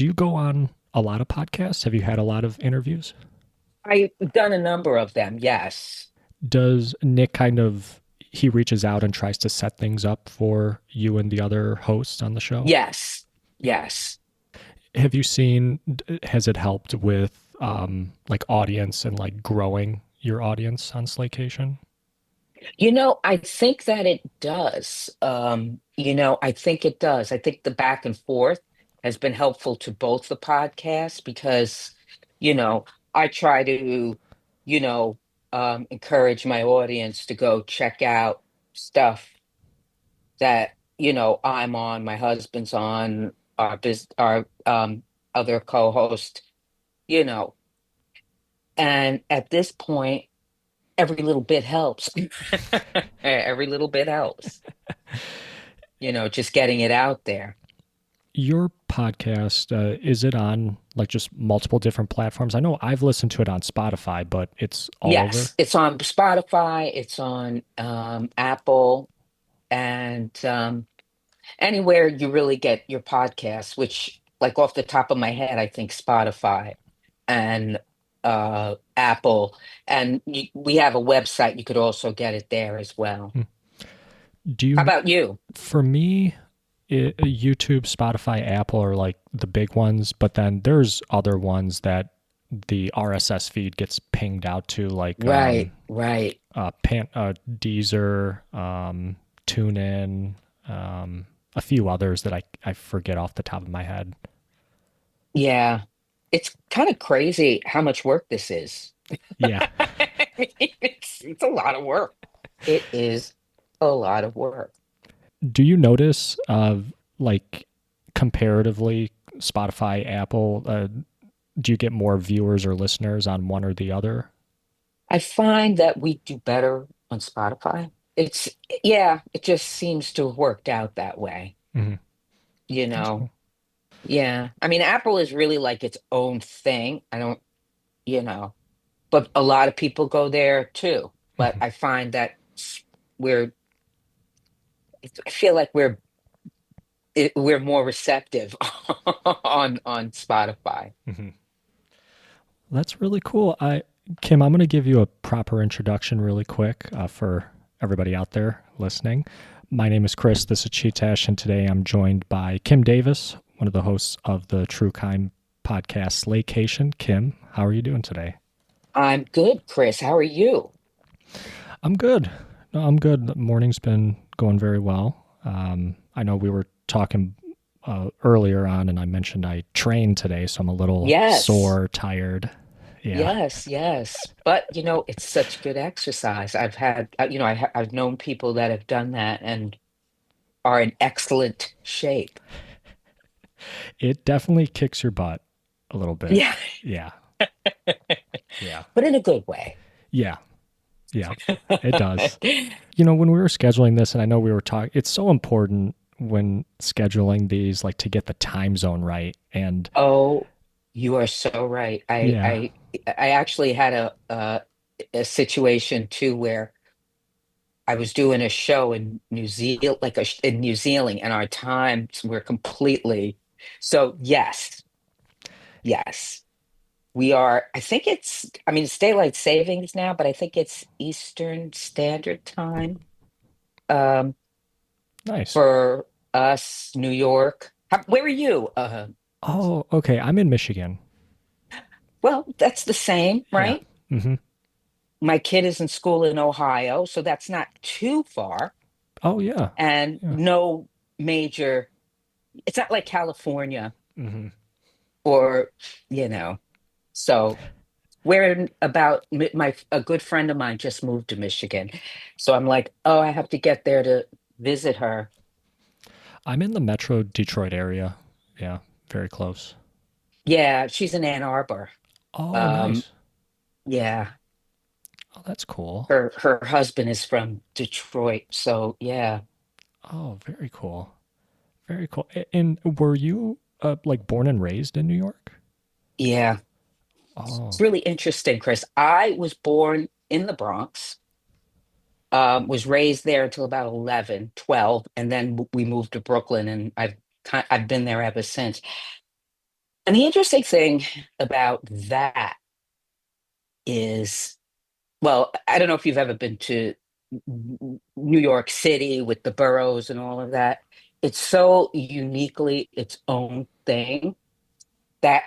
Do you go on a lot of podcasts? Have you had a lot of interviews? I've done a number of them, yes. Does Nick he reaches out and tries to set things up for you and the other hosts on the show? Yes. Yes. Have you seen, has it helped with like audience and like growing your audience on Slaycation? I think that it does. I think it does. I think the back and forth has been helpful to both the podcasts because, you know, I try to, you know, encourage my audience to go check out stuff that, I'm on, my husband's on, our other co-host, you know, and at this point, every little bit helps. Every little bit helps. Just getting it out there. Your podcast, is it on like just multiple different platforms? I know I've listened to it on Spotify, but it's all over. Yes, it's on Spotify, it's on Apple, and anywhere you really get your podcasts, which, like, off the top of my head, I think Spotify and Apple, and we have a website. You could also get it there as well. Hmm. Do How you, about you? for me, YouTube, Spotify, Apple are like the big ones, but then there's other ones that the RSS feed gets pinged out to, like Right, right. Deezer, TuneIn, a few others that I forget off the top of my head. Yeah. It's kind of crazy how much work this is. Yeah. I mean, it's a lot of work. It is a lot of work. Do you notice, like comparatively, Spotify, Apple, do you get more viewers or listeners on one or the other? I find that we do better on Spotify. It's, yeah, it just seems to have worked out that way, Hmm. you That's know? cool. Yeah. I mean, Apple is really like its own thing. I don't, but a lot of people go there too. But Hmm. I find that we're, I feel like we're more receptive on Spotify. Hmm. That's really cool. Kim, I'm going to give you a proper introduction really quick for everybody out there listening. My name is Chris. This is Chee-Tash, and today I'm joined by Kim Davis, one of the hosts of the True Crime podcast Slaycation. Kim, how are you doing today? I'm good, Chris. How are you? I'm good. No, I'm good. The morning's been going very well. I know we were talking earlier on, and I mentioned I trained today, so I'm a little Yes, sore, tired. Yeah. yes, yes. But it's such good exercise. I've had, I've known people that have done that and are in excellent shape. It definitely kicks your butt a little bit. Yeah, Yeah. Yeah. but in a good way. Yeah. Yeah. It does. You know, when we were scheduling this, and I know we were talking, it's so important when scheduling these, like to get the time zone right. And Oh, you are so right. I yeah. I I actually had a situation too where I was doing a show in New Zealand, in New Zealand, and our times were completely. So yes, yes, we are. I think I mean, it's daylight savings now, but I think it's Eastern Standard Time um, Nice. for us, New York. Where are you? Oh, okay. I'm in Michigan. Well, that's the same, Yeah. right? Hmm. My kid is in school in Ohio, so that's not too far, Oh, yeah. and Yeah. no major. It's not like California Hmm. or, you know. So my a good friend of mine just moved to Michigan. So I'm like, oh, I have to get there to visit her. I'm in the Metro Detroit area. Yeah. Very close. Yeah, she's in Ann Arbor. Oh, Um, nice. yeah, Oh, that's cool. her husband is from Detroit. So yeah, Oh, very cool. Very cool. And were you like born and raised in New York? yeah. It's Oh, really interesting, Chris. I was born in the Bronx, was raised there until about 11, 12, and then we moved to Brooklyn, and I've been there ever since. And the interesting thing about that is, well, I don't know if you've ever been to New York City with the boroughs and all of that. It's so uniquely its own thing that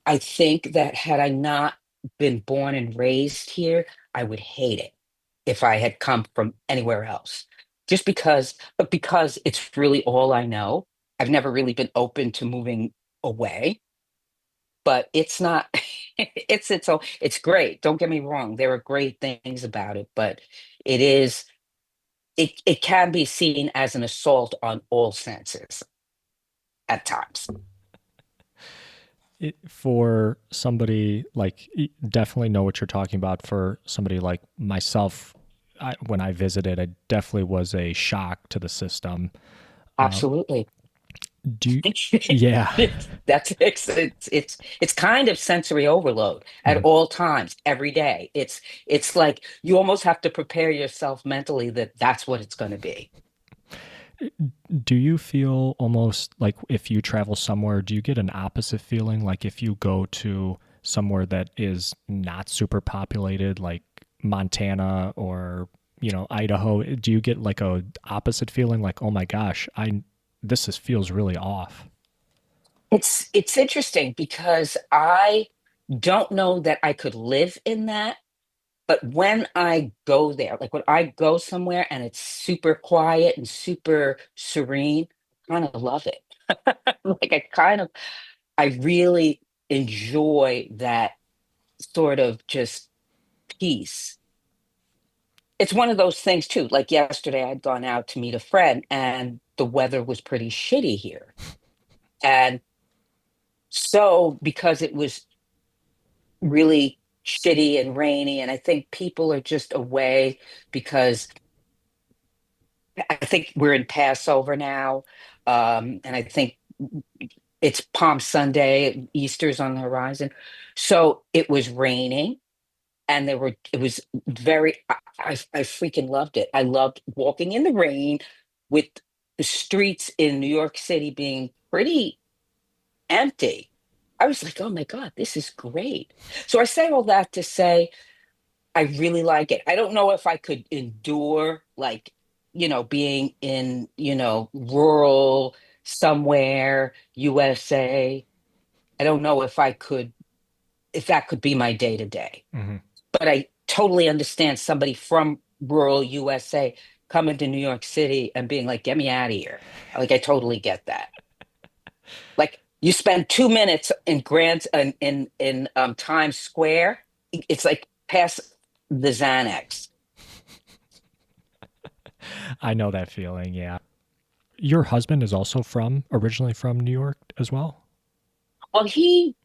I think that had I not been born and raised here, I would hate it if I had come from anywhere else. Just because, but because it's really all I know. I've never really been open to moving away, but it's not, it's great. Don't get me wrong. There are great things about it, but it is, it can be seen as an assault on all senses at times. For somebody like, definitely know what you're talking about. For somebody like myself, when I visited, it definitely was a shock to the system. Absolutely. Do you, yeah. It's kind of sensory overload at Mhm. all times, every day. It's like you almost have to prepare yourself mentally that that's what it's going to be. Do you feel almost like if you travel somewhere, do you get an opposite feeling? Like if you go to somewhere that is not super populated, like Montana or, Idaho, do you get like a opposite feeling like, oh my gosh, feels really off? It's interesting because I don't know that I could live in that, but when I go there, like when I go somewhere and it's super quiet and super serene, I kind of love it. Like I really enjoy that sort of just peace. It's one of those things too. Like yesterday, I'd gone out to meet a friend and the weather was pretty shitty here. And so, because it was really shitty and rainy, and I think people are just away because I think we're in Passover now. And I think it's Palm Sunday, Easter's on the horizon. So it was raining and it was I freaking loved it. I loved walking in the rain with the streets in New York City being pretty empty. I was like, oh my God, this is great. So I say all that to say I really like it. I don't know if I could endure like, being in, rural somewhere, USA. I don't know if that could be my day to day. Hmm. But I totally understand somebody from rural USA coming to New York City and being like, get me out of here. Like, I totally get that. Like, you spend 2 minutes in Times Square, it's like past the Xanax. I know that feeling. Yeah. Your husband is also originally from New York as well? Well, he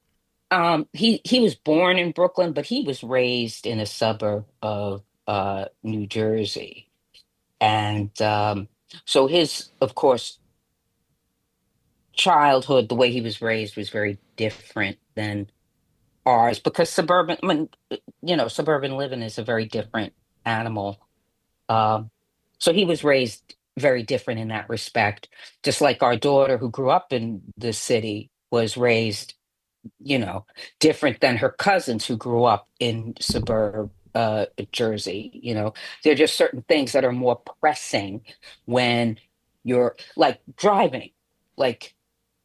was born in Brooklyn, but he was raised in a suburb of New Jersey. And so his, of course, childhood, the way he was raised was very different than ours because suburban living is a very different animal. Um, so he was raised very different in that respect, just like our daughter who grew up in the city was raised, you know, different than her cousins who grew up in suburb Jersey. There are just certain things that are more pressing when you're like driving. Like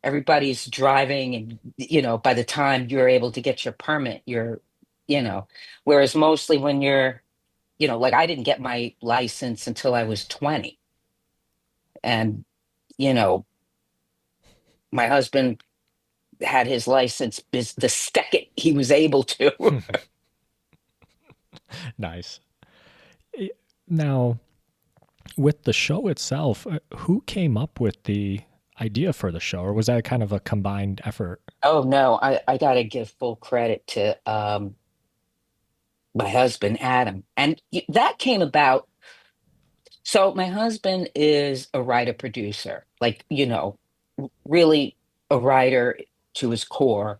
everybody's driving and by the time you're able to get your permit, you know, whereas mostly when you're, like I didn't get my license until I was 20. And, you know, my husband had his license the second he was able to. Nice. Now, with the show itself, who came up with the idea for the show, or was that kind of a combined effort? Oh no, I gotta give full credit to my husband, Adam. And that came about. So my husband is a writer producer, like, really a writer to his core,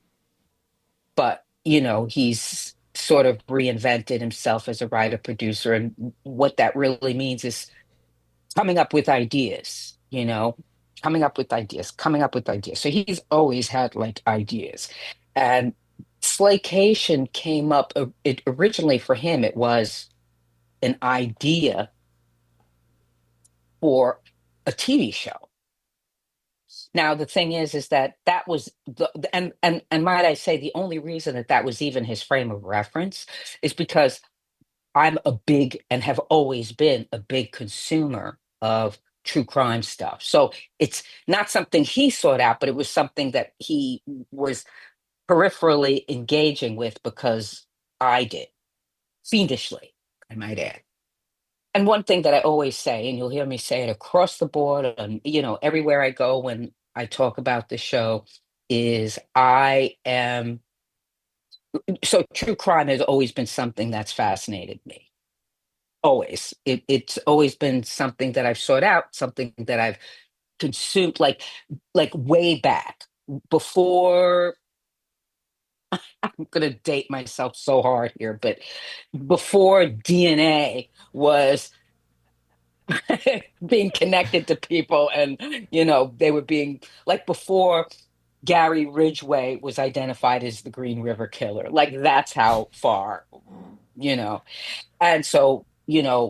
but he's sort of reinvented himself as a writer producer. And what that really means is coming up with ideas. coming up with ideas, coming up with ideas. So he's always had like ideas. And Slaycation came up, it originally for him, it was an idea for a TV show. Now the thing is that that was and might I say the only reason that that was even his frame of reference is because I'm a big and have always been a big consumer of true crime stuff. So it's not something he sought out, but it was something that he was peripherally engaging with because I did, fiendishly, I might add. And one thing that I always say, and you'll hear me say it across the board, and everywhere I go when I talk about the show, is I am so true crime has always been something that's fascinated me. Always. It's always been something that I've sought out, something that I've consumed like way back before. I'm gonna date myself so hard here, but before DNA was being connected to people and they were being like before Gary Ridgway was identified as the Green River Killer. Like that's how far, you know. And so, 30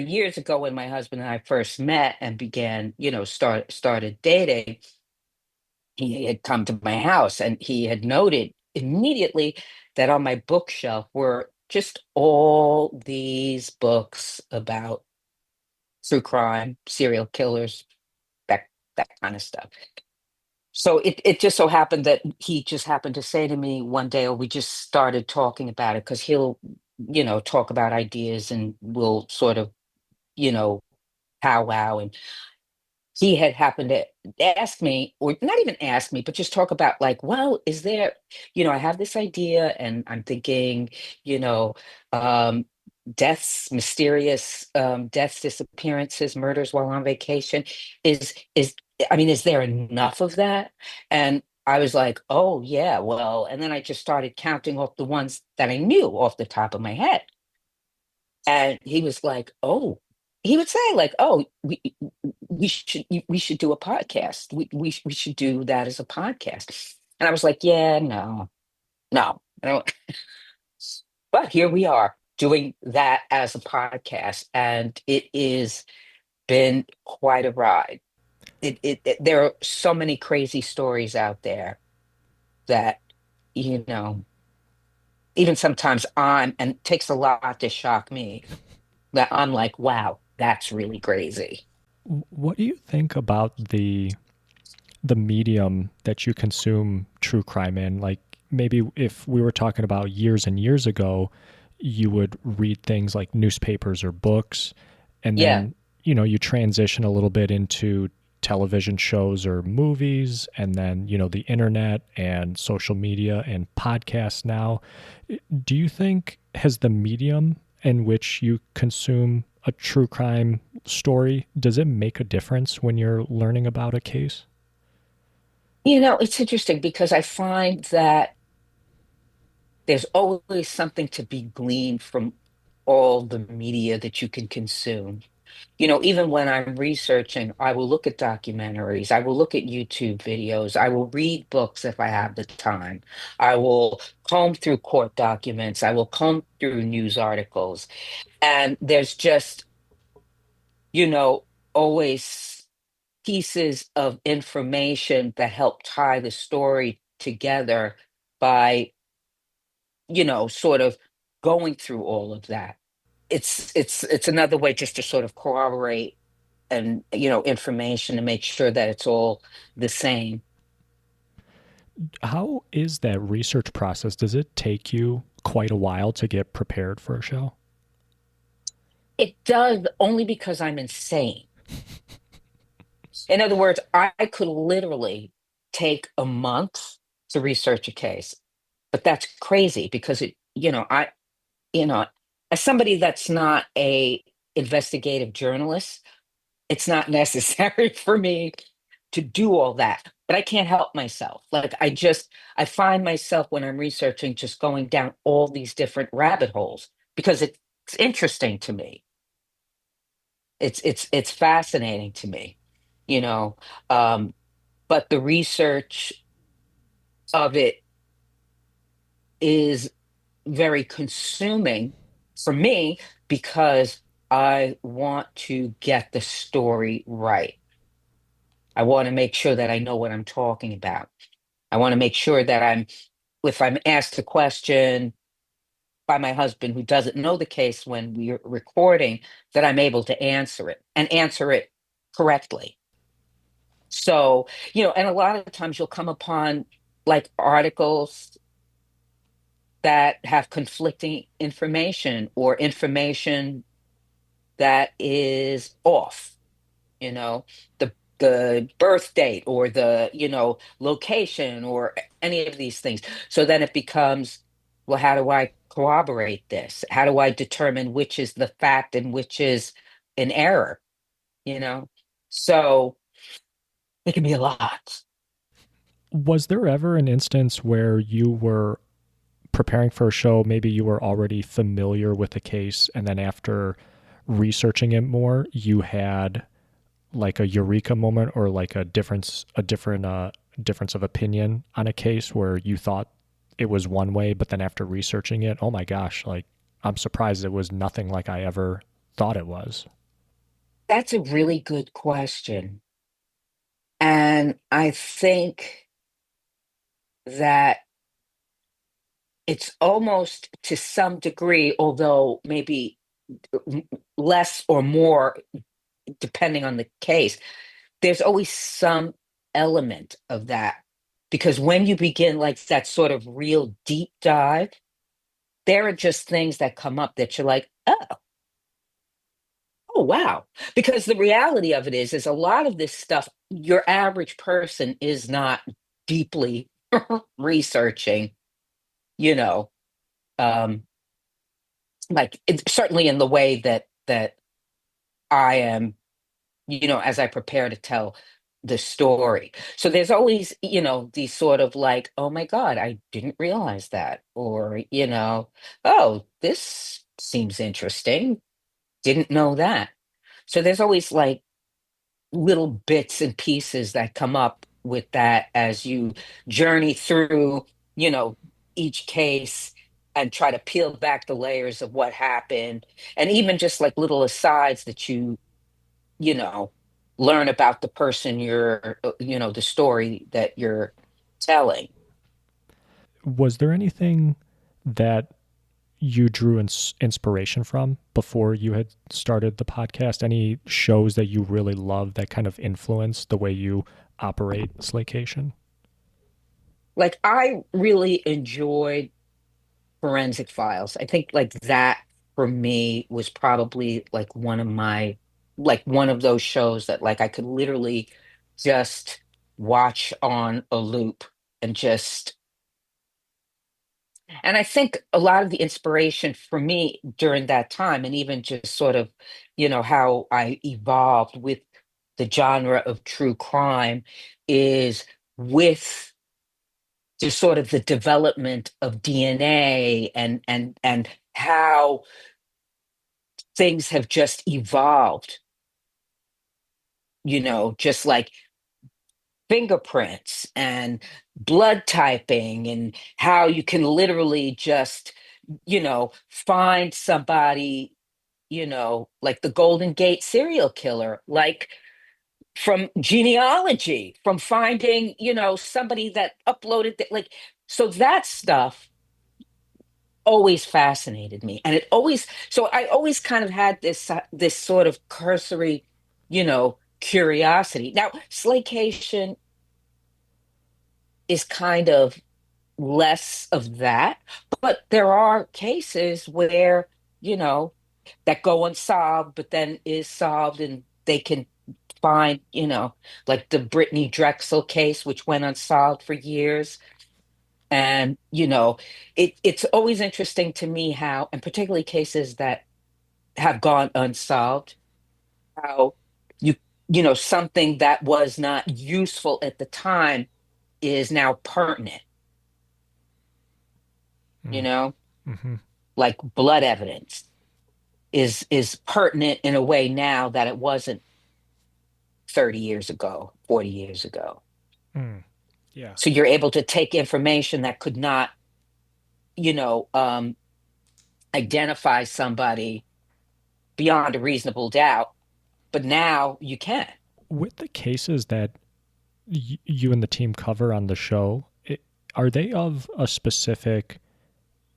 years ago when my husband and I first met and began, started dating, he had come to my house and he had noted immediately that on my bookshelf were just all these books about true crime, serial killers, that that kind of stuff. So it just so happened that he just happened to say to me one day, or we just started talking about it because he'll, talk about ideas and we'll sort of, you know, powwow. And he had happened to ask me, or not even ask me, but just talk about like, well, is there, I have this idea and I'm thinking, you know, um, deaths, mysterious deaths, disappearances, murders while on vacation. Is I mean, is there enough of that? And I was like, oh yeah, well, and then I just started counting off the ones that I knew off the top of my head. And he was like, "Oh," he would say like, "Oh, we should do a podcast. We should do that as a podcast." And I was like, "Yeah, no, no, I don't." But here we are doing that as a podcast, and it is been quite a ride. There are so many crazy stories out there that you know even sometimes and it takes a lot to shock me that I'm like, wow, that's really crazy. What do you think about the medium that you consume true crime in? Like maybe if we were talking about years and years ago, you would read things like newspapers or books, and Yeah. then you transition a little bit into television shows or movies, and then the internet and social media and podcasts now. Do you think has the medium in which you consume a true crime story, does it make a difference when you're learning about a case? It's interesting because I find that there's always something to be gleaned from all the media that you can consume. Even when I'm researching, I will look at documentaries, I will look at YouTube videos, I will read books if I have the time. I will comb through court documents, I will comb through news articles. And there's just, you know, always pieces of information that help tie the story together by, sort of going through all of that. It's another way just to sort of corroborate and information to make sure that it's all the same. How is that research process? Does it take you quite a while to get prepared for a show? It does only because I'm insane. In other words, I could literally take a month to research a case, but that's crazy because you know, as somebody that's not a investigative journalist, it's not necessary for me to do all that. But I can't help myself. Like I find myself when I'm researching just going down all these different rabbit holes because it's interesting to me. It's fascinating to me, you know. Um, but the research of it is very consuming for me because I want to get the story right. I want to make sure that I know what I'm talking about. I want to make sure that if I'm asked a question by my husband who doesn't know the case when we're recording, that I'm able to answer it and answer it correctly. So, and a lot of times you'll come upon like articles that have conflicting information or information that is off, you know, the birth date or the, location or any of these things. So then it becomes, well, how do I corroborate this? How do I determine which is the fact and which is an error, you know? So it can be a lot. Was there ever an instance where you were preparing for a show, maybe you were already familiar with the case, and then after researching it more, you had like a eureka moment or like a difference of opinion on a case where you thought it was one way, but then after researching it, oh my gosh, like I'm surprised it was nothing like I ever thought it was. That's a really good question. And I think that it's almost to some degree, although maybe m- less or more, depending on the case, there's always some element of that. Because when you begin like that sort of real deep dive, there are just things that come up that you're like, oh wow. Because the reality of it is a lot of this stuff, your average person is not deeply researching, you know, um, like certainly in the way that I am, as I prepare to tell the story. So there's always, these sort of like, oh my God, I didn't realize that. Or, oh, this seems interesting. Didn't know that. So there's always like little bits and pieces that come up with that as you journey through, you know, each case and try to peel back the layers of what happened. And even just like little asides that you know, learn about the person the story that you're telling. Was there anything that you drew inspiration from before you had started the podcast? Any shows that you really love that kind of influenced the way you operate Slaycation? Like I really enjoyed Forensic Files. I think like that for me was probably like one of those shows that like I could literally just watch on a loop and just and I think a lot of the inspiration for me during that time and even just sort of, how I evolved with the genre of true crime is with just sort of the development of DNA and how things have just evolved, just like fingerprints and blood typing and how you can literally just, find somebody, like the Golden Gate serial killer, like from genealogy, from finding, somebody that uploaded that, like, so that stuff always fascinated me and it always so I always kind of had this sort of cursory curiosity. Now Slaycation is kind of less of that, but there are cases where you know that go unsolved but then is solved and they can find like the Brittany Drexel case which went unsolved for years. And it's always interesting to me how, and particularly cases that have gone unsolved, how you something that was not useful at the time is now pertinent, you Mm. know, Hmm. like blood evidence. is pertinent in a way now that it wasn't 30 years ago, 40 years ago. Mm, yeah. So you're able to take information that could not, you know, identify somebody beyond a reasonable doubt, but now you can. With the cases that you and the team cover on the show, are they of a specific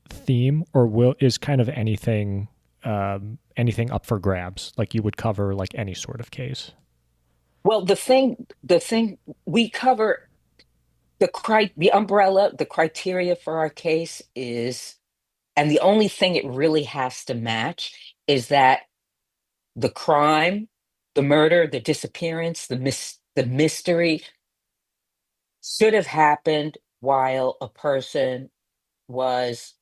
theme, or will is kind of anything up for grabs? Like you would cover like any sort of case. Well, the thing we cover the umbrella, the criteria for our case is, and the only thing it really has to match is that the crime, the murder, the disappearance, the mystery should have happened while a person was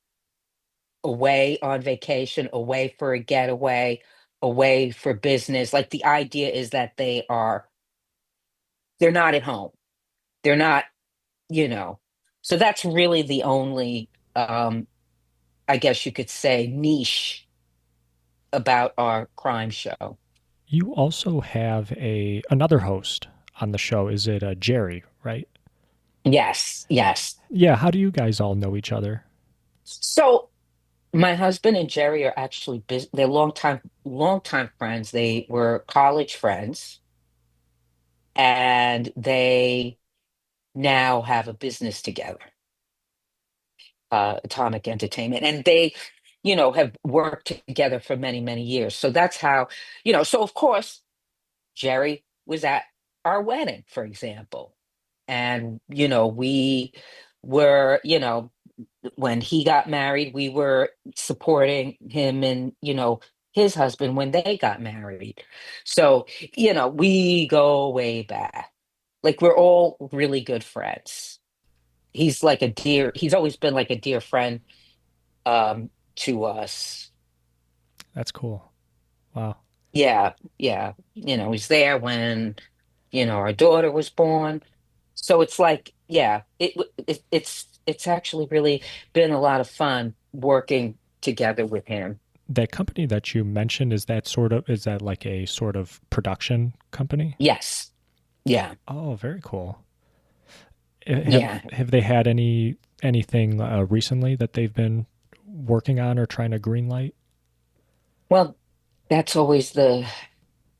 away on vacation, away for a getaway, away for business. Like the idea is that they're not at home. They're not, you know. So that's really the only I guess you could say niche about our crime show. You also have a another host on the show. Is it Jerry? Right? Yes, yes. Yeah. How do you guys all know each other? So my husband and Jerry are actually they're longtime friends. They were college friends and they now have a business together, Atomic Entertainment. And they, have worked together for many, many years. So that's how, so of course, Jerry was at our wedding, for example. And, we were, when he got married, we were supporting him and, his husband when they got married. So, we go way back. Like we're all really good friends. He's always been like a dear friend to us. That's cool. Wow. Yeah, yeah. He's there when, our daughter was born. So it's like, yeah, it's actually really been a lot of fun working together with him. That company that you mentioned, is that like a sort of production company? Yes. Yeah. Oh, very cool. Yeah. Have they had anything recently that they've been working on or trying to greenlight? Well, that's always the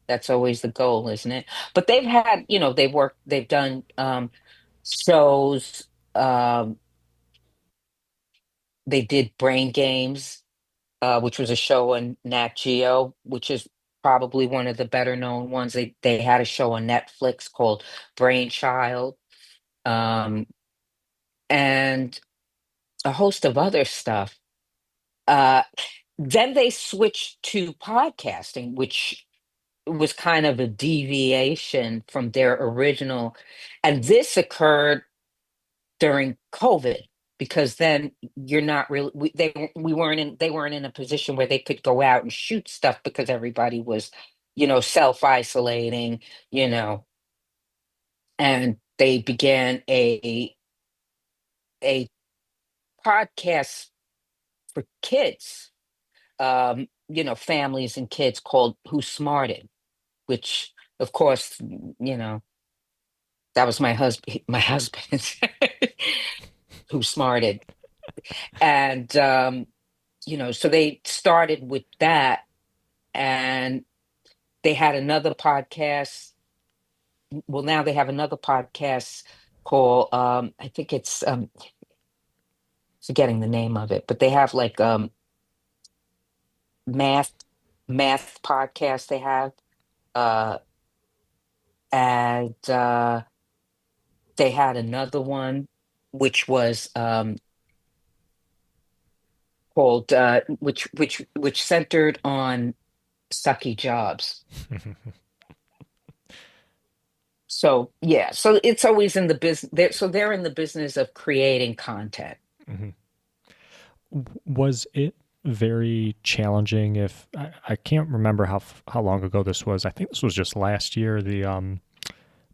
that's always the goal, isn't it? But they've had, they've done shows. Um, they did Brain Games, which was a show on Nat Geo, which is probably one of the better known ones. They had a show on Netflix called Brainchild, um, and a host of other stuff. Uh, then they switched to podcasting, which was kind of a deviation from their original. And this occurred during COVID because then you're not really we weren't in they weren't in a position where they could go out and shoot stuff because everybody was, self-isolating, you know, and they began a podcast for kids, families and kids called Who Smarted, which of course, that was my husband who smarted. And so they started with that and they had another podcast. Well, now they have another podcast called I think it's forgetting the name of it, but they have like math math podcast they have. Uh and they had another one which was called which centered on sucky jobs. So yeah, so it's always in the business. So they're in the business of creating content. Mhm. Was it very challenging? If I can't remember how long ago this was. I think this was just last year.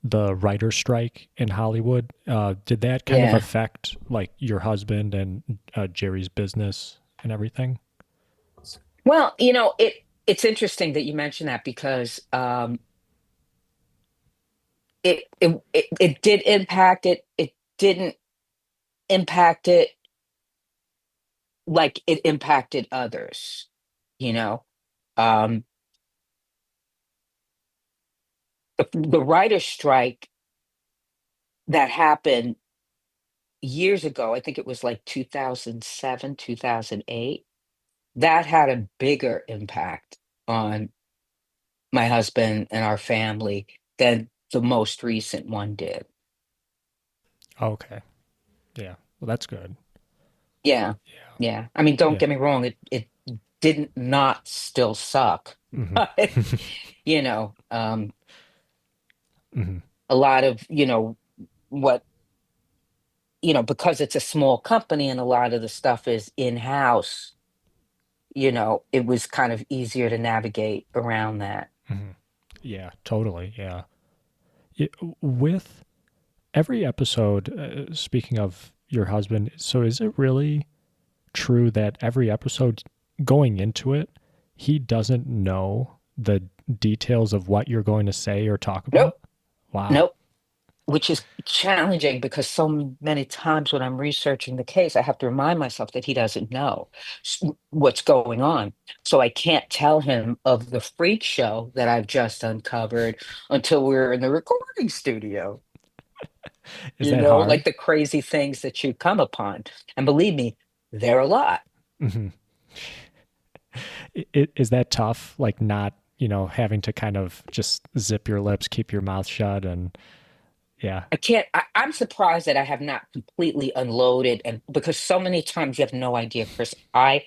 The writer strike in Hollywood. Did that kind of Yeah. affect like your husband and Jerry's business and everything? Well, it's interesting that you mentioned that because it did impact it. It didn't impact it like it impacted others, you know. Um, the writer's strike that happened years ago, I think it was like 2007, 2008, that had a bigger impact on my husband and our family than the most recent one did. Okay. Yeah. Well, that's good. Yeah. Yeah. Yeah. I mean, don't Yeah. get me wrong, it didn't not still suck. Hmm. But, you know, Hmm. a lot of, what, because it's a small company and a lot of the stuff is in-house, it was kind of easier to navigate around that. Hmm. Yeah. Totally. Yeah. With every episode, speaking of your husband, so is it really true that every episode going into it, he doesn't know the details of what you're going to say or talk Nope. about? Wow. Nope. Which is challenging because so many times when I'm researching the case, I have to remind myself that he doesn't know what's going on. So I can't tell him of the freak show that I've just uncovered until we're in the recording studio, Is that like hard? the crazy things that you come upon. And believe me, there are a lot. Hmm. Is that tough? Like not, having to kind of just zip your lips, keep your mouth shut, and yeah. I can't, I'm surprised that I have not completely unloaded. And because so many times you have no idea, Chris, I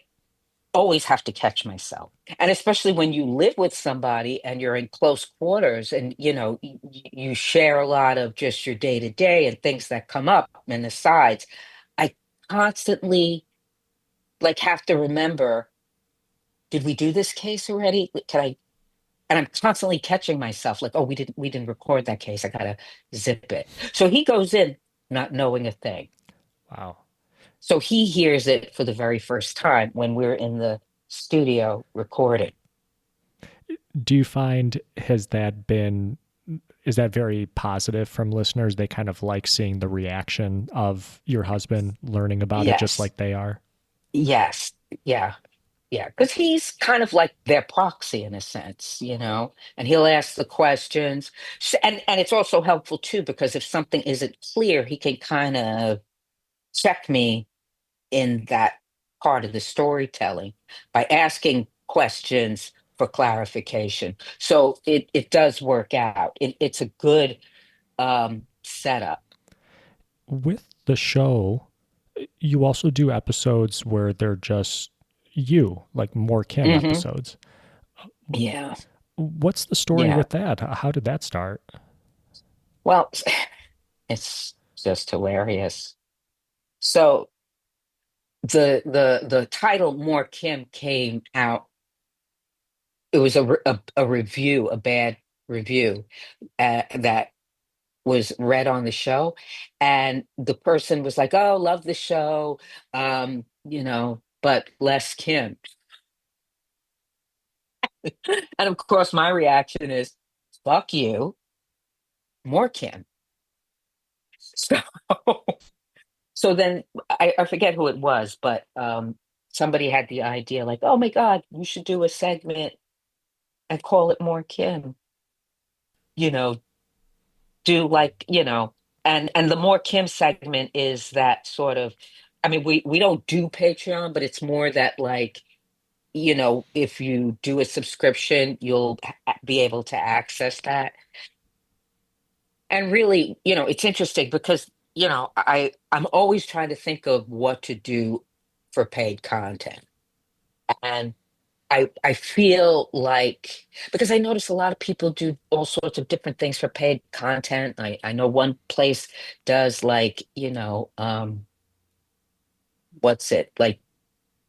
always have to catch myself. And especially when you live with somebody and you're in close quarters and you share a lot of just your day to day and things that come up and the sides. I constantly like have to remember, did we do this case already? Can I and I'm constantly catching myself like, oh, we didn't record that case. I gotta zip it. So he goes in not knowing a thing. Wow. So he hears it for the very first time when we're in the studio recording. Do you find has that been is that very positive from listeners? They kind of like seeing the reaction of your husband learning about it just Yes. like they are. Yes. Yeah. Yeah. Because he's kind of like their proxy in a sense, and he'll ask the questions. And it's also helpful too, because if something isn't clear, he can kind of check me in that part of the storytelling by asking questions for clarification. So it does work out. It's a good setup. With the show, you also do episodes where they're just you, like more Kim Hmm. episodes. Yeah. What's the story Yeah. with that? How did that start? Well, it's just hilarious. So the title "More Kim" came out. It was a review, a bad review that was read on the show, and the person was like, "Oh, love the show, but less Kim." And of course, my reaction is, "Fuck you, more Kim." So, so then I forget who it was, but somebody had the idea, like, "Oh my God, you should do a segment and call it More Kim." You know, do like and the More Kim segment is that sort of. I mean, we don't do Patreon, but it's more that like if you do a subscription, you'll be able to access that. And really, it's interesting because, I'm always trying to think of what to do for paid content. And I feel like because I notice a lot of people do all sorts of different things for paid content. I know one place does like, what's it? Like,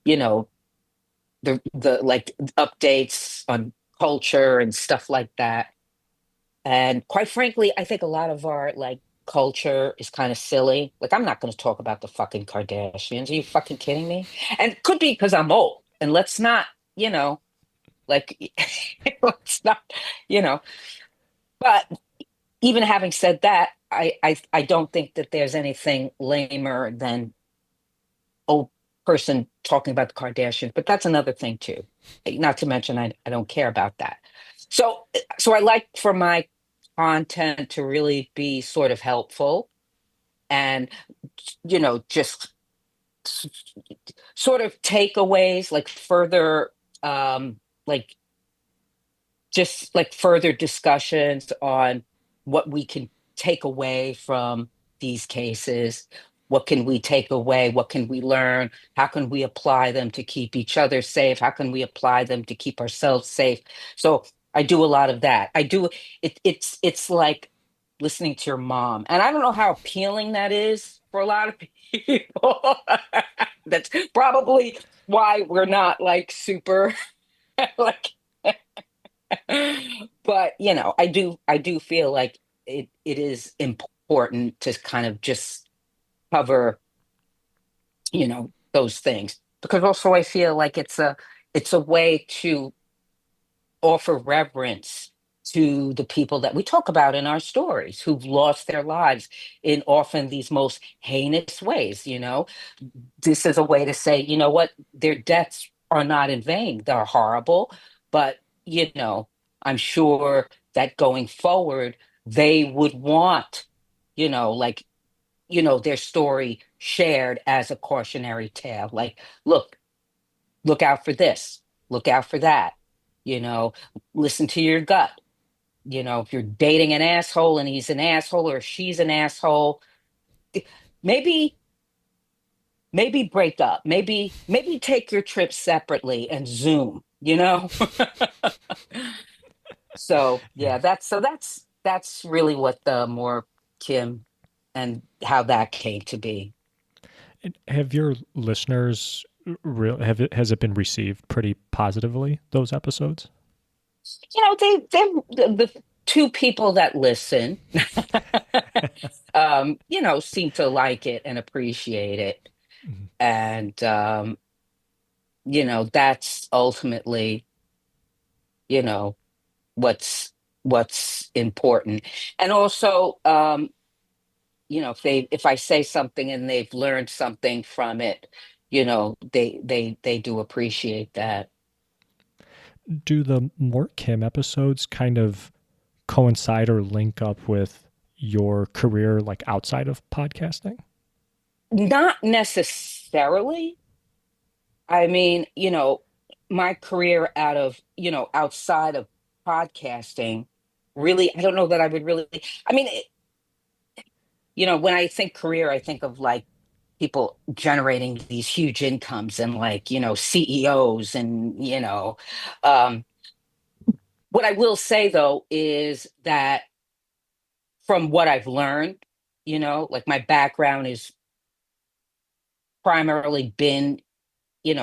you know, the like updates on culture and stuff like that. And quite frankly, I think a lot of our like culture is kind of silly. Like, I'm not going to talk about the fucking Kardashians. Are you fucking kidding me? And it could be because I'm old. And let's not, you know. Like, it's not, you know, but even having said that, I don't think that there's anything lamer than old person talking about the Kardashians, but that's another thing too. Not to mention, I don't care about that. So I like for my content to really be sort of helpful and, just s- sort of takeaways, like further, like just like further discussions on what we can take away from these cases. What can we take away? What can we learn? How can we apply them to keep each other safe? How can we apply them to keep ourselves safe? So I do a lot of that. I do it's like listening to your mom. And I don't know how appealing that is for a lot of people. That's probably why we're not like super like but I do feel like it is important to kind of just cover, those things. Because also I feel like it's a way to offer reverence to the people that we talk about in our stories who've lost their lives in often these most heinous ways. This is a way to say, you know what, their deaths are not in vain. They're horrible, but I'm sure that going forward, they would want, like, their story shared as a cautionary tale. Like, look, look out for this, look out for that, you know, listen to your gut. If you're dating an asshole and he's an asshole or she's an asshole, maybe maybe break up, maybe take your trip separately and zoom. So Yeah. yeah, that's really what the more Kim and how that came to be. And have your listeners has it been received pretty positively, those episodes? The two people that listen seem to like it and appreciate it. Mhm. And that's ultimately, you know, what's important. And also, if I say something and they've learned something from it, they do appreciate that. Do the Mort Kim episodes kind of coincide or link up with your career like outside of podcasting? Not necessarily. I mean, my career outside of podcasting, really, I don't know that I would really, I mean, when I think career, I think of like people generating these huge incomes and like, CEOs and, um, what I will say though is that from what I've learned, like my background is primarily been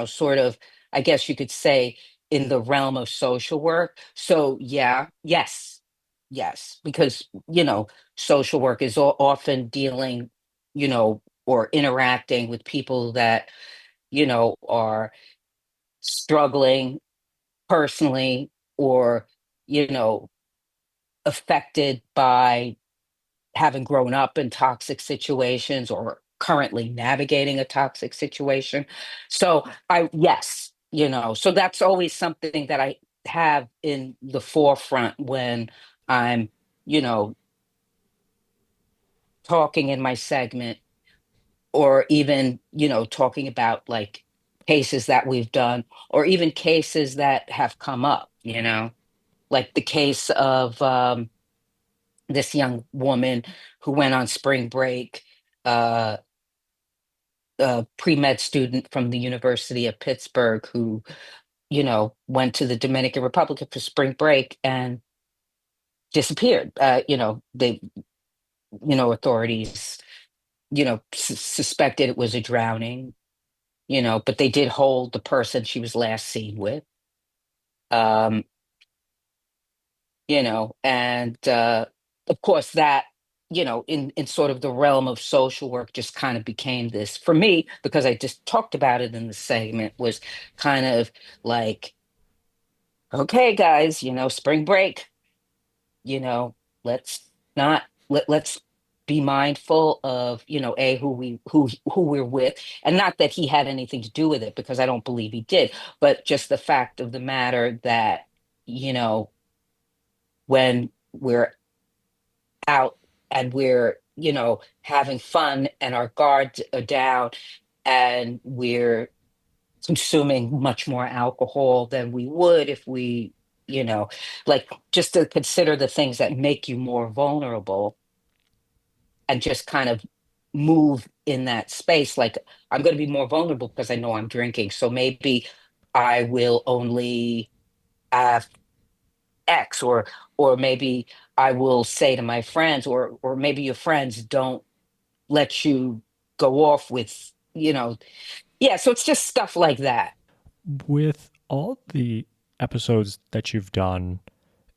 sort of, I guess you could say, in the realm of social work. So, yeah, yes, yes, because, social work is often dealing, or interacting with people that, are struggling personally or, you know, affected by having grown up in toxic situations or currently navigating a toxic situation. So yes, so that's always something that I have in the forefront when I'm, you know, talking in my segment or even, talking about like cases that we've done or even cases that have come up, like the case of this young woman who went on spring break, uh, a pre-med student from the University of Pittsburgh who, went to the Dominican Republic for spring break and disappeared. Authorities, suspected it was a drowning, but they did hold the person she was last seen with. Um, and of course that in sort of the realm of social work just kind of became this for me because I just talked about it in the segment was kind of like okay, guys, spring break, you know, let's not let's be mindful of, who we're with. And not that he had anything to do with it, because I don't believe he did, but just the fact of the matter that, you know, when we're out and we're, having fun and our guards are down and we're consuming much more alcohol than we would if we, you know, like, just to consider the things that make you more vulnerable and just kind of move in that space. Like, I'm going to be more vulnerable because I know I'm drinking. So maybe I will only have X, or maybe I will say to my friends, or maybe your friends don't let you go off with, yeah. So it's just stuff like that. With all the episodes that you've done,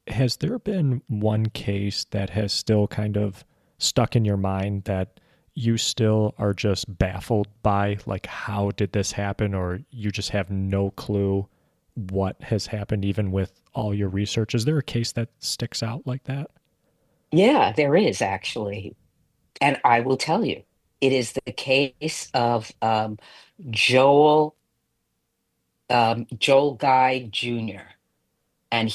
has there been one case that has still kind of stuck in your mind that you still are just baffled by? Like, how did this happen? Or you just have no clue what has happened, even with all your research? Is there a case that sticks out like that? Yeah, there is actually. And I will tell you, it is the case of Joel, Joel Guy Jr. And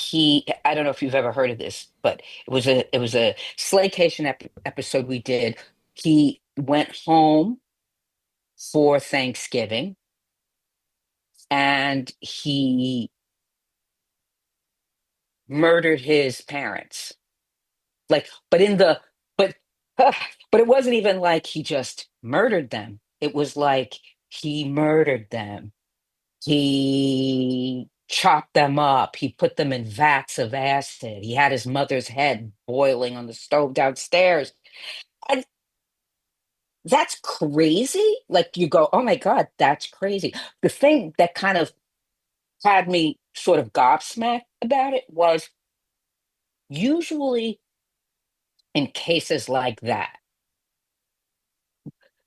I don't know if you've ever heard of this, but it was a Slaycation episode we did. He went home for Thanksgiving and he murdered his parents. Like, but but it wasn't even like he just murdered them. It was like he murdered them. He chopped them up. He put them in vats of acid. He had his mother's head boiling on the stove downstairs. And that's crazy. Like, you go, oh my God, that's crazy. The thing that kind of had me sort of gobsmacked about it was, usually in cases like that,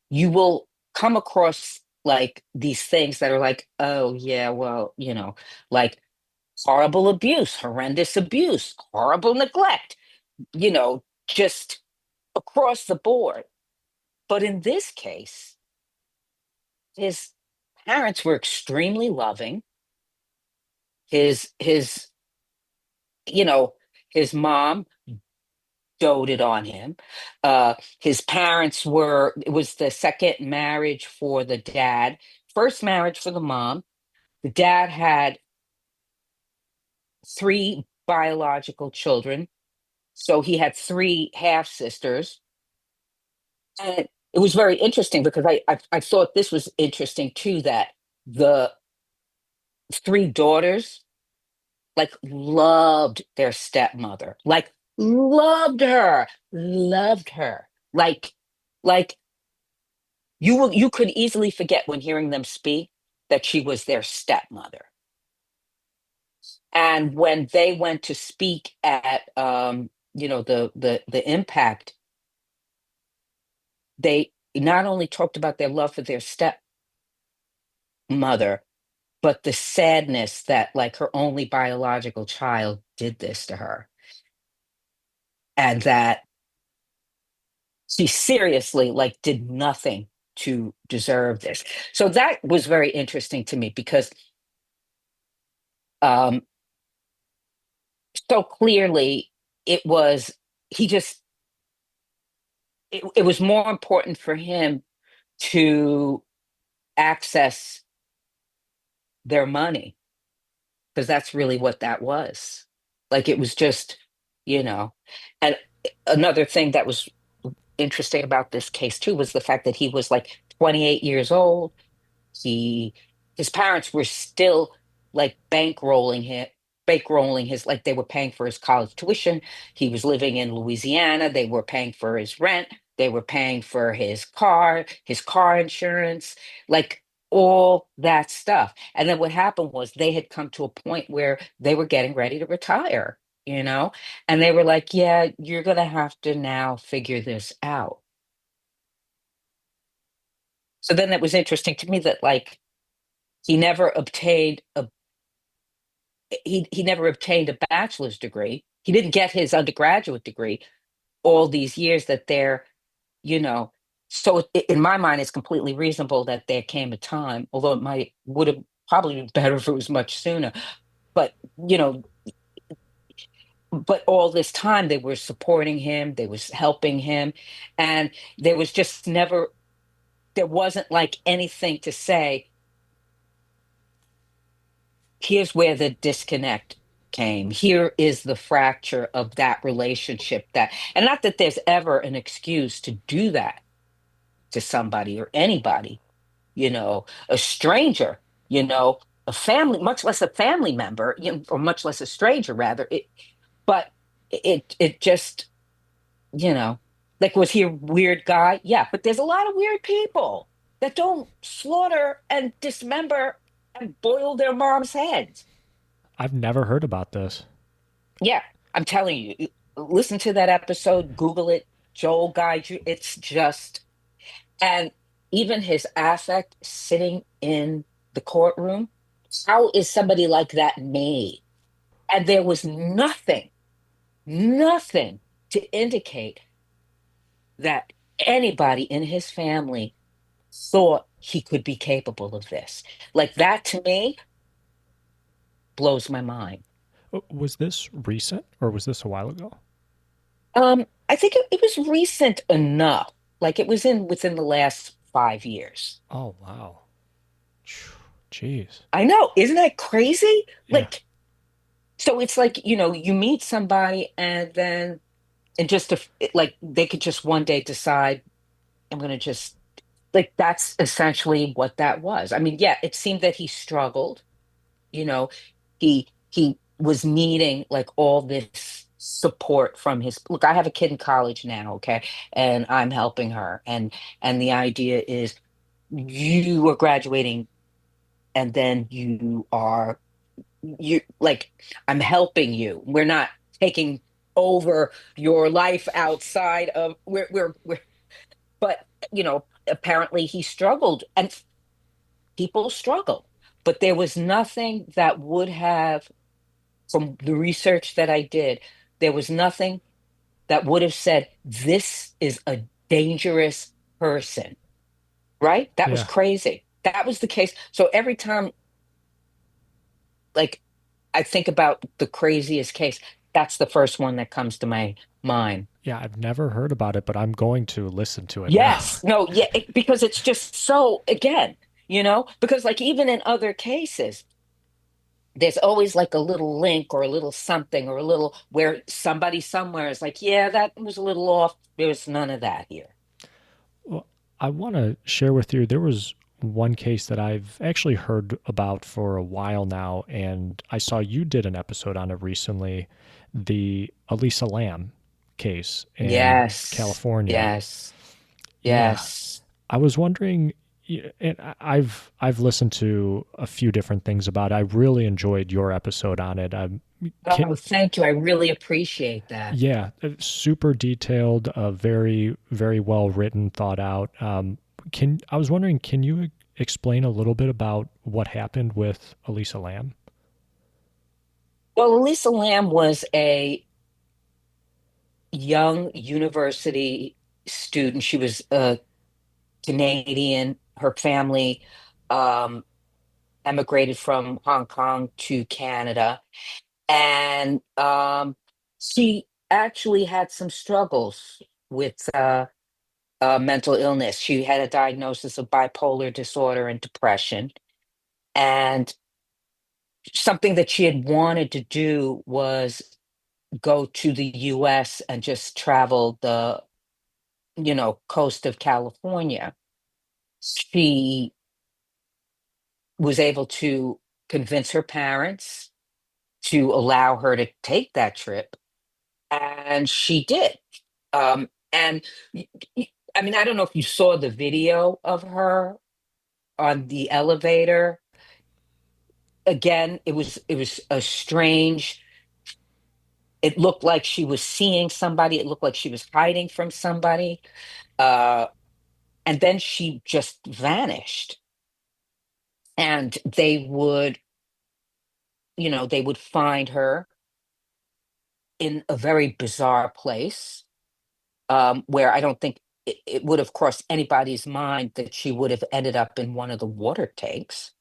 you will come across like these things that are like, oh yeah, well, like horrible abuse, horrendous abuse, horrible neglect, just across the board. But in this case, his parents were extremely loving. His you know his mom doted on him. His parents were It was the second marriage for the dad, first marriage for the mom. The dad had three biological children, so he had three half sisters. And it was very interesting because I thought this was interesting too, that the three daughters, like, loved their stepmother, like, loved her, like you could easily forget when hearing them speak that she was their stepmother. And when they went to speak at the impact, they not only talked about their love for their stepmother, but the sadness that, like, her only biological child did this to her, and that she seriously, like, did nothing to deserve this. So that was very interesting to me because, um so clearly, it was he just it was more important for him to access their money, because that's really what that was. Like, it was just, you know. And another thing that was interesting about this case too was the fact that he was like 28 years old. He His parents were still, like, bankrolling his, like, they were paying for his college tuition. He was living in Louisiana. They were paying for his rent. They were paying for his car insurance, like, all that stuff. And then what happened was they had come to a point where they were getting ready to retire, and they were like, yeah, you're gonna have to now figure this out. So then it was interesting to me that, like, he never obtained he never obtained a bachelor's degree. He didn't get his undergraduate degree all these years that they're, you know, so in my mind, it's completely reasonable that there came a time, although it might would have probably been better if it was much sooner. But, you know, but all this time they were supporting him, they was helping him, and there was just never, there wasn't like anything to say, here's where the disconnect came. Here is the fracture of that relationship that, and not that there's ever an excuse to do that to somebody or anybody, a stranger, a family, much less a family member, or much less a stranger, rather. But it just, you know, like, was he a weird guy? Yeah, but there's a lot of weird people that don't slaughter and dismember and boil their mom's heads. I've never heard about this. Yeah, I'm telling you, listen to that episode, Google it, Joel guide you. It's just, and even his affect sitting in the courtroom, how is somebody like that made? And there was nothing to indicate that anybody in his family thought he could be capable of this. Like, that to me blows my mind. Was this recent or was this a while ago? I think it was recent enough. Like, it was in within the last 5 years. Oh, wow. Jeez. I know, isn't that crazy? Yeah. Like, so it's like, you meet somebody and then, and just to, like, they could just one day decide, I'm going to just, like, that's essentially what that was. I mean, yeah, it seemed that he struggled, you know, he was needing like all this support from his, look, I have a kid in college now, okay, and I'm helping her, and the idea is you are graduating and then you like, I'm helping you. We're not taking over your life outside of, we're but apparently he struggled, and people struggle, but there was nothing that would have, from the research that I did, there was nothing that would have said this is a dangerous person, right? That was Yeah. crazy. That was the case. So every time, like, I think about the craziest case, that's the first one that comes to my mind. Yeah, I've never heard about it, but I'm going to listen to it now. Yes, no, yeah, because it's just so, again, because like even in other cases, there's always like a little link or a little something or a little where somebody somewhere is like, yeah, that was a little off. There was none of that here. Well, I want to share with you there was one case that I've actually heard about for a while now, and I saw you did an episode on it recently, the Elisa Lamb case in Yes, California. yes, Yeah, yes. I was wondering, and I've listened to a few different things about it. I really enjoyed your episode on it. Can, Oh, thank you. I really appreciate that. yeah, super detailed, very very well written, thought out. Can I was wondering, can you explain a little bit about what happened with Elisa Lamb? Well, Lisa Lamb was a young university student. She was a Canadian. Her family um, emigrated from Hong Kong to Canada. And she actually had some struggles with mental illness. She had a diagnosis of bipolar disorder and depression. And something that she had wanted to do was go to the US and just travel the, coast of California. She was able to convince her parents to allow her to take that trip, and she did. And I mean, I don't know if you saw the video of her on the elevator. Again, it was a strange. It looked like she was seeing somebody. It looked like she was hiding from somebody. Uh, and then she just vanished. And they would they would find her in a very bizarre place, where I don't think it would have crossed anybody's mind that she would have ended up in one of the water tanks.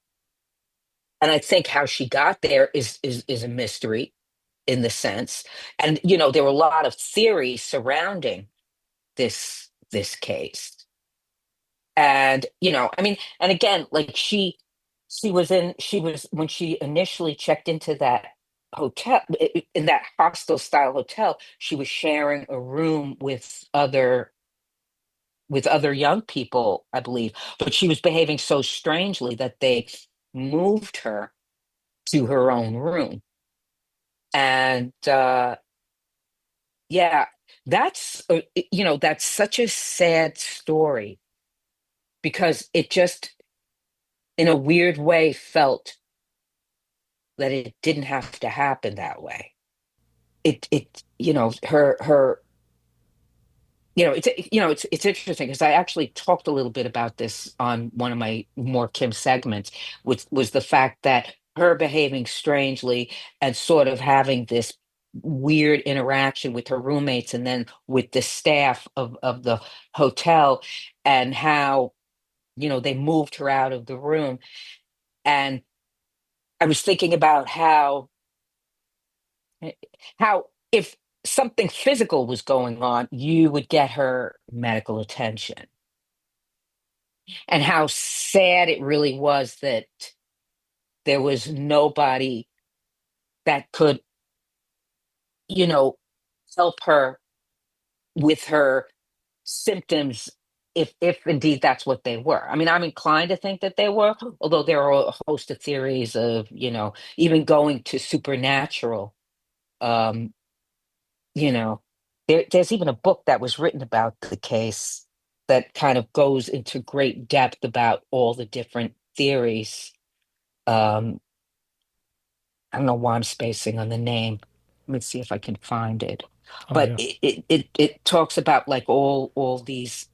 And I think how she got there is a mystery in the sense. And there were a lot of theories surrounding this case. And I mean, and again, like she was when she initially checked into that hotel, in that hostel style hotel, she was sharing a room with other young people, I believe, but she was behaving so strangely that they moved her to her own room. And yeah, that's such a sad story because it just, in a weird way, felt that it didn't have to happen that way. Her it's interesting because I actually talked a little bit about this on one of my more Kim segments, which was the fact that her behaving strangely and sort of having this weird interaction with her roommates and then with the staff of the hotel, and how they moved her out of the room. And I was thinking about how if something physical was going on, you would get her medical attention, and how sad it really was that there was nobody that could, you know, help her with her symptoms, if indeed that's what they were. I mean, I'm inclined to think that they were, although there are a host of theories of, even going to supernatural. Um, there's even a book that was written about the case that kind of goes into great depth about all the different theories. Um, I don't know why I'm spacing on the name. Let me see if I can find it. Oh But yeah. it talks about like all these.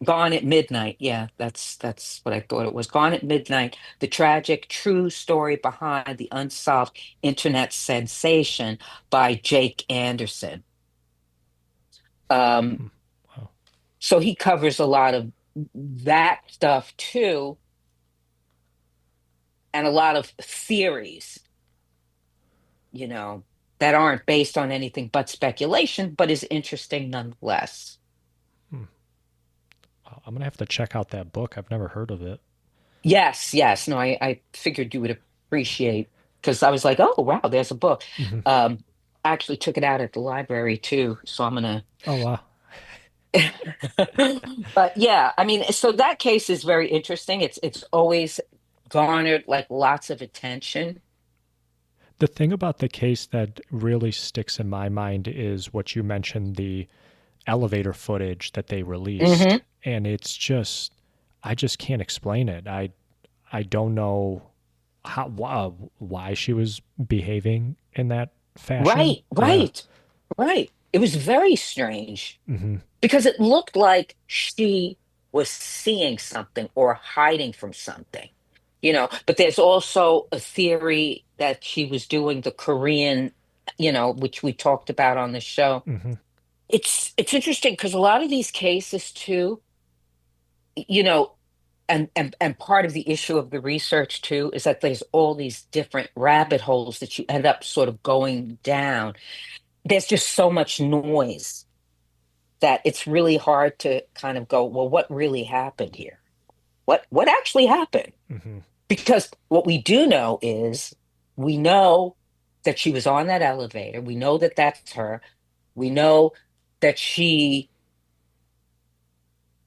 Gone at Midnight. Yeah, that's what I thought it was. Gone at Midnight, the tragic true story behind the unsolved internet sensation by Jake Anderson. Um, Hmm. Wow. so he covers a lot of that stuff too, and a lot of theories, you know, that aren't based on anything but speculation, but is interesting nonetheless. Hmm. I'm gonna have to check out that book. I've never heard of it. Yes, yes. No, I figured you would appreciate, because I was like, oh wow, there's a book. Hmm. Um, I actually took it out at the library too, so I'm gonna. Oh wow. But yeah, I mean, so that case is very interesting. It's always garnered like lots of attention. The thing about the case that really sticks in my mind is what you mentioned, the elevator footage that they released. Hmm. And it's just, I just can't explain it. I don't know why she was behaving in that fashion. Right, Yeah. right, right. It was very strange Hmm. because it looked like she was seeing something or hiding from something. But there's also a theory that she was doing the Korean, which we talked about on the show. Hmm. It's interesting because a lot of these cases too, you know, and part of the issue of the research too is that there's all these different rabbit holes that you end up sort of going down. There's just so much noise that it's really hard to kind of go, well, what really happened here? What actually happened? Hmm. Because what we do know is, we know that she was on that elevator. We know that that's her. We know that she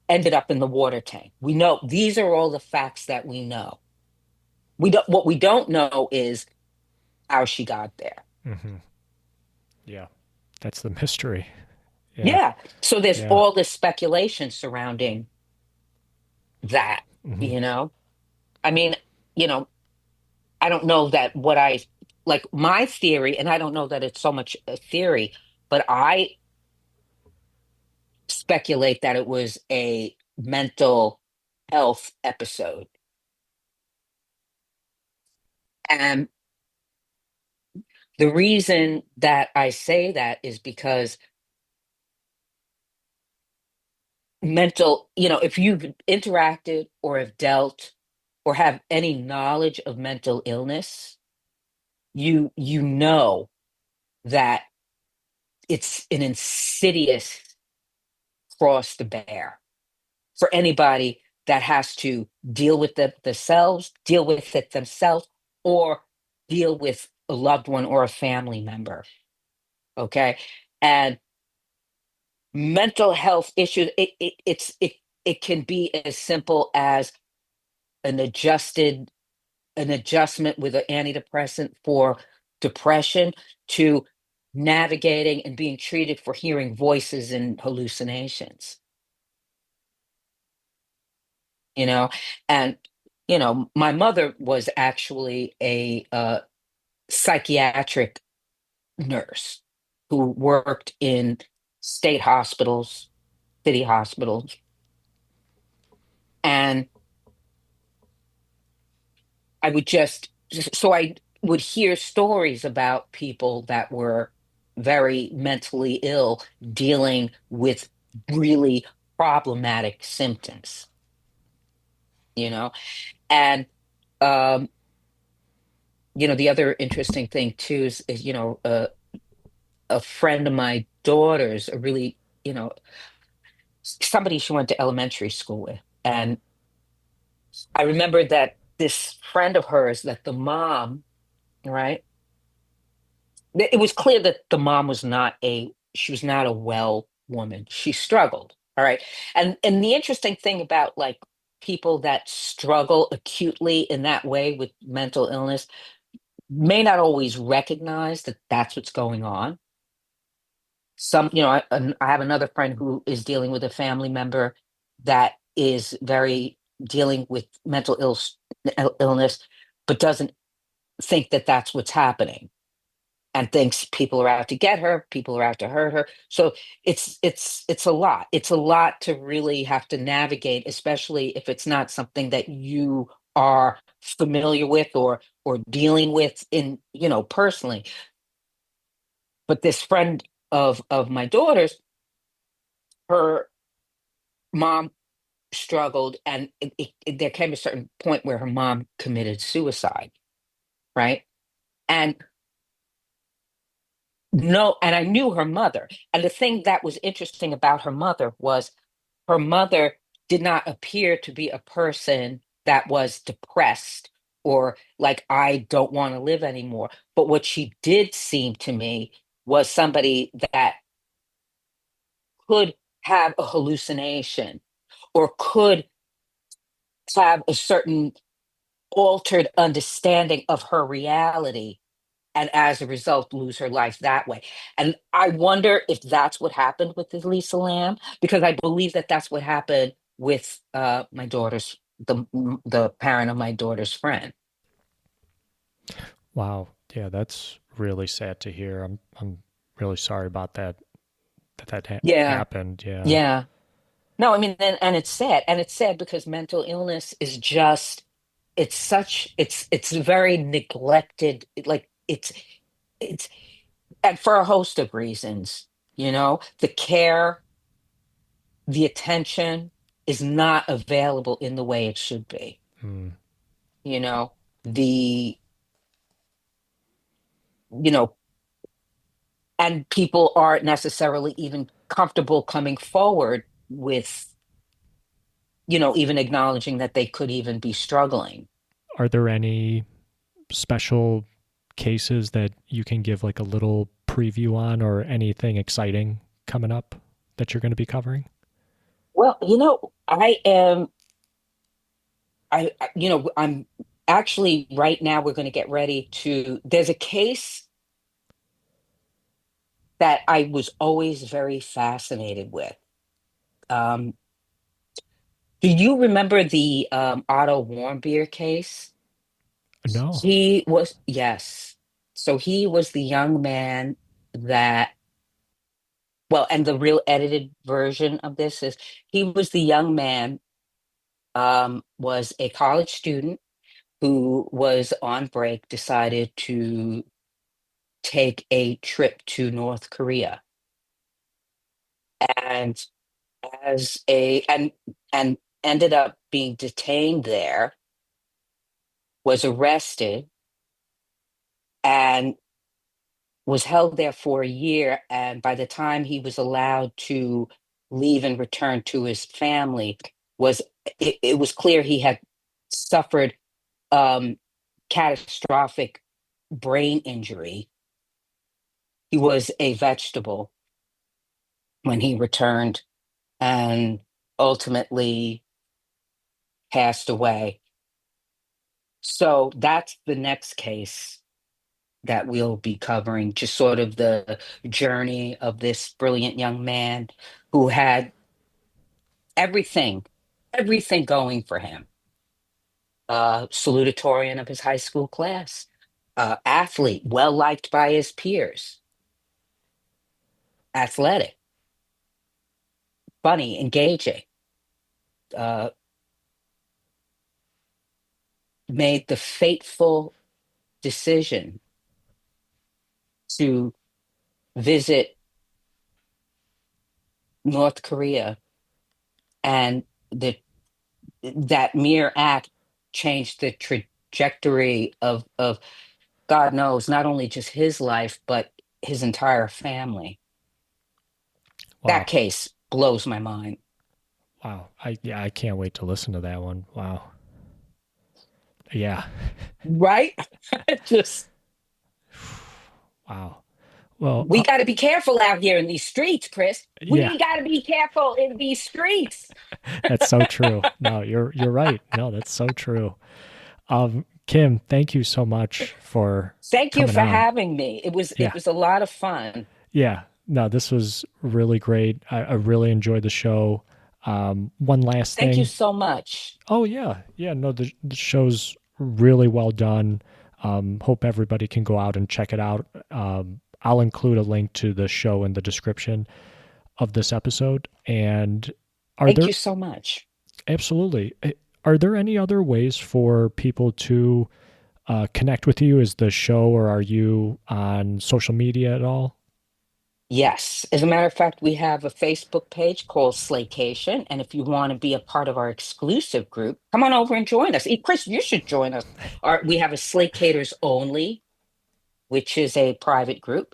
ended up in the water tank. We know these are all the facts that we know. What we don't know is how she got there. Hmm. Yeah. That's the mystery. Yeah. Yeah. So there's Yeah. all this speculation surrounding that, Hmm. you know? I mean, you know, I don't know that what I like my theory, and I don't know that it's so much a theory, but I speculate that it was a mental health episode. And The reason that I say that is because if you've interacted or have dealt or have any knowledge of mental illness, you know that it's an insidious cross to bear for anybody that has to deal with it themselves, or deal with a loved one or a family member. Okay. And mental health issues, it can be as simple as an adjusted an adjustment with an antidepressant for depression, to navigating and being treated for hearing voices and hallucinations, you know. And my mother was actually a psychiatric nurse who worked in state hospitals, city hospitals, and I would hear stories about people that were very mentally ill, dealing with really problematic symptoms, you know. And um the other interesting thing too is a friend of my daughter's, a really, somebody she went to elementary school with. And I remember that this friend of hers, that the mom, right, it was clear that the mom she was not a well woman. She struggled. All right. And the interesting thing about, like, people that struggle acutely in that way with mental illness may not always recognize that that's what's going on. I have another friend who is dealing with a family member that is very dealing with illness, but doesn't think that that's what's happening, and thinks people are out to get her, people are out to hurt her. So it's a lot. It's a lot to really have to navigate, especially if it's not something that you are familiar with, or dealing with in, personally. But this friend of my daughter's, her mom struggled, and there came a certain point where her mom committed suicide, right? And no, and I knew her mother. And the thing that was interesting about her mother was, her mother did not appear to be a person that was depressed, or like, I don't want to live anymore. But what she did seem to me was somebody that could have a hallucination, or could have a certain altered understanding of her reality, and as a result lose her life that way. And I wonder if that's what happened with Lisa Lamb, because I believe that that's what happened with the parent of my daughter's friend. Wow. Yeah, that's really sad to hear. I'm really sorry about that Yeah, happened. Yeah. yeah. No, I mean, and it's sad, because mental illness is just, it's very neglected. Like, it's and for a host of reasons, the care, the attention is not available in the way it should be. Mm. You know, the, you know, and people aren't necessarily even comfortable coming forward with, even acknowledging that they could even be struggling. Are there any special cases that you can give like a little preview on, or anything exciting coming up that you're going to be covering? Well, I'm actually, right now we're going to get ready to, there's a case that I was always very fascinated with. Um, do you remember the Otto Warmbier case? No. Yes. So he was the young man that, well, and the real edited version of this is, he was the young man, was a college student who was on break, decided to take a trip to North Korea. And as a and ended up being detained there, was arrested, and was held there for a year. And by the time he was allowed to leave and return to his family, was it was clear he had suffered um, catastrophic brain injury. He was a vegetable when he returned and ultimately passed away. So that's the next case that we'll be covering, just sort of the journey of this brilliant young man who had everything, everything going for him. Salutatorian of his high school class, athlete, well liked by his peers, athletic, funny, engaging, uh, made the fateful decision to visit North Korea, and the that mere act changed the trajectory of God knows not only just his life but his entire family. That Wow. case blows my mind. Wow. I can't wait to listen to that one. Wow. Yeah. Right? Just Wow. Well, we got to be careful out here in these streets, Chris. yeah, We got to be careful in these streets. that's so true. No, you're right. No, that's so true. Kim, thank you so much for Thank you coming for on. having me. It Yeah. was a lot of fun. Yeah. No, this was really great. I really enjoyed the show. One last Thank you thing. so much. Oh yeah, yeah. No, the show's really well done. Hope everybody can go out and check it out. I'll include a link to the show in the description of this episode. And are Thank there you so much. absolutely are there any other ways for people to connect with you? Is the show, or are you on social media at all? Yes. As a matter of fact, we have a Facebook page called Slaycation. And if you want to be a part of our exclusive group, come on over and join us. Chris, you should join us. We have a Slaycators Only, which is a private group.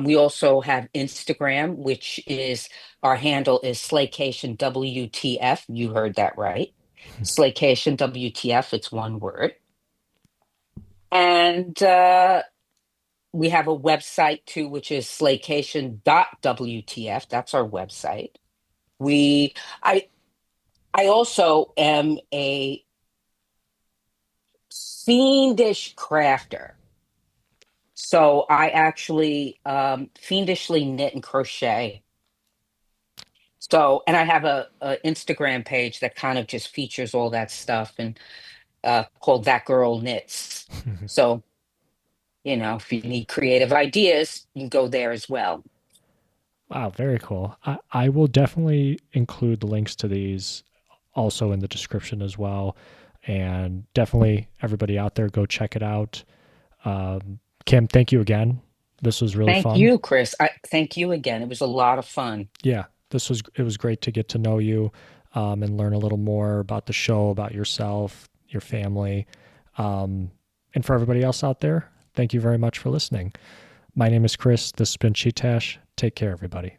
We also have Instagram, which is our handle is Slaycation WTF. You heard that right. Slaycation WTF, it's one word. And we have a website too, which is slaycation.wtf. That's our website. We I I also am a fiendish crafter. So I actually fiendishly knit and crochet. So, and I have a Instagram page that kind of just features all that stuff, and called That Girl Knits. So, if you need creative ideas, you can go there as well. Wow, very cool. I will definitely include the links to these also in the description as well. And definitely everybody out there, go check it out. Kim, thank you again. This was really Thank fun. you, Chris. Thank you again. It was a lot of fun. Yeah, it was great to get to know you and learn a little more about the show, about yourself, your family. Um, and for everybody else out there, thank you very much for listening. My name is Chris. This has been Chee-Tash. Take care, everybody.